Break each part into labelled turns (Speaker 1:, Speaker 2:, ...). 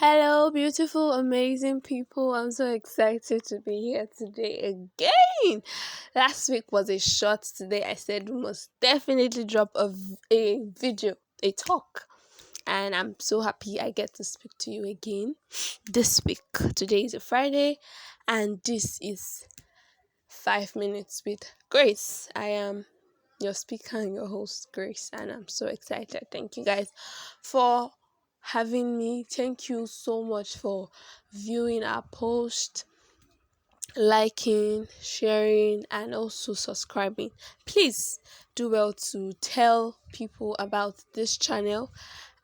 Speaker 1: Hello, beautiful, amazing people. I'm so excited to be here today again. Last week was a short. Today, I said we must definitely drop a video, a talk. And I'm so happy I get to speak to you again this week. Today is a Friday, and this is 5 minutes with Grace. I am your speaker and your host, Grace, and I'm so excited. Thank you guys for having me. Thank you so much for viewing our post, liking, sharing, and also subscribing. Please do well to tell people about this channel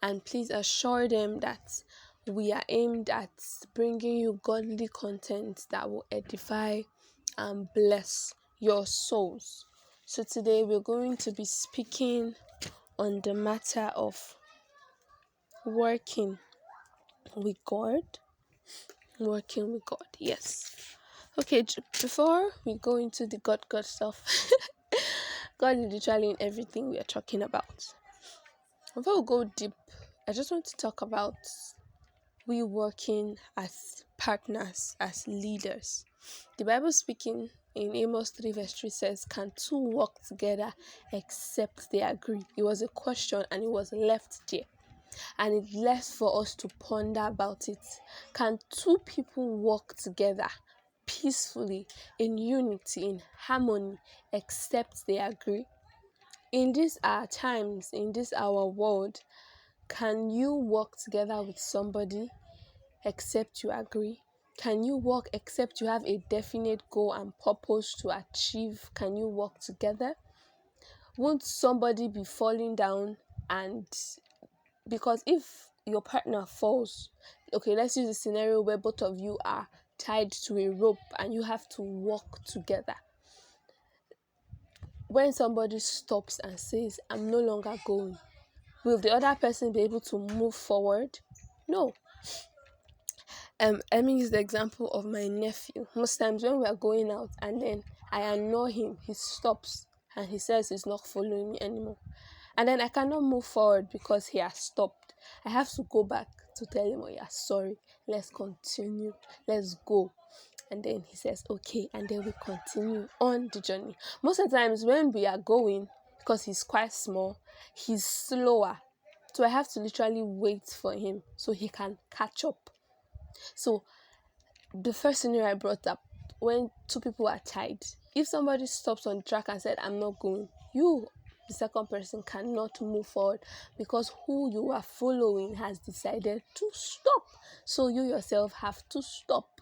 Speaker 1: and please assure them that we are aimed at bringing you godly content that will edify and bless your souls. So, today we're going to be speaking on the matter of working with God. Working with God, yes. Okay, before we go into the God stuff, God is literally in everything we are talking about. Before we go deep, I just want to talk about we working as partners, as leaders. The Bible speaking in Amos 3 verse 3 says, can two work together except they agree? It was a question and it was left there. And it left for us to ponder about it. Can two people work together peacefully, in unity, in harmony, except they agree? In these our times, in this our world, can you work together with somebody except you agree? Can you work except you have a definite goal and purpose to achieve? Can you work together? Won't somebody be falling down? And because if your partner falls, okay, let's use a scenario where both of you are tied to a rope and you have to walk together. When somebody stops and says, I'm no longer going, will the other person be able to move forward? No. Let me use the example of my nephew. Most times when we are going out and then I annoy him, he stops and he says he's not following me anymore. And then I cannot move forward because he has stopped. I have to go back to tell him, oh yeah, sorry, let's continue, let's go. And then he says, okay, and then we continue on the journey. Most of the times when we are going, because he's quite small, he's slower. So I have to literally wait for him so he can catch up. So the first scenario I brought up, when two people are tied, if somebody stops on the track and said, I'm not going, you, the second person, cannot move forward because who you are following has decided to stop. So you yourself have to stop.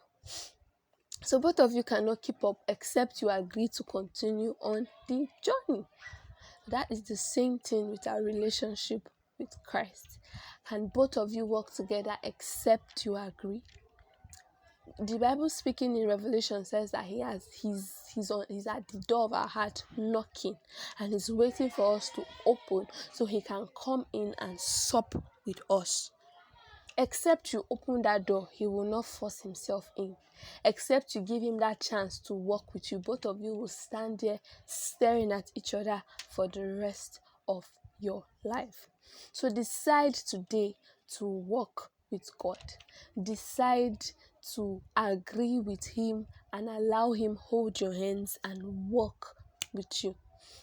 Speaker 1: So both of you cannot keep up except you agree to continue on the journey. That is the same thing with our relationship with Christ. Can both of you work together except you agree? The Bible speaking in Revelation says that he's at the door of our heart knocking and he's waiting for us to open so he can come in and sup with us. Except you open that door, he will not force himself in. Except you give him that chance to walk with you, both of you will stand there staring at each other for the rest of your life. So decide today to walk with God. Decide to agree with him and allow him hold your hands and walk with you.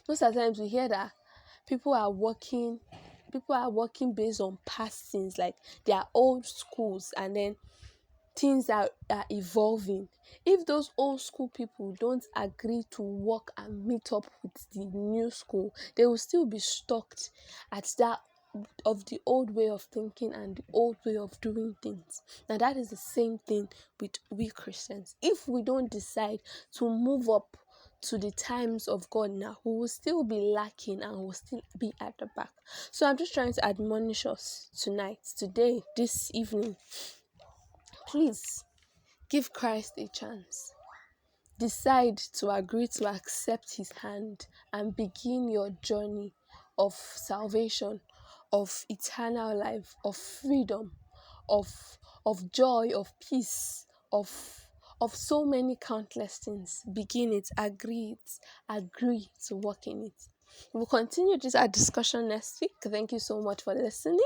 Speaker 1: Most of the times we hear that people are working based on past things, like they are old schools and then things are evolving. If those old school people don't agree to work and meet up with the new school, they will still be stuck at that of the old way of thinking and the old way of doing things. Now that is the same thing with we Christians. If we don't decide to move up to the times of God now, we will still be lacking and will still be at the back. So I'm just trying to admonish us today, this evening. Please give Christ a chance. Decide to agree to accept his hand and begin your journey of salvation, of eternal life, of freedom, of joy, of peace, of so many countless things. Begin it, agree to walk in it. We'll continue this our discussion next week. Thank you so much for listening.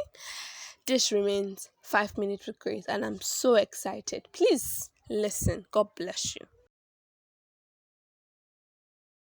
Speaker 1: This remains 5 minutes with Grace, and I'm so excited. Please listen. God bless you.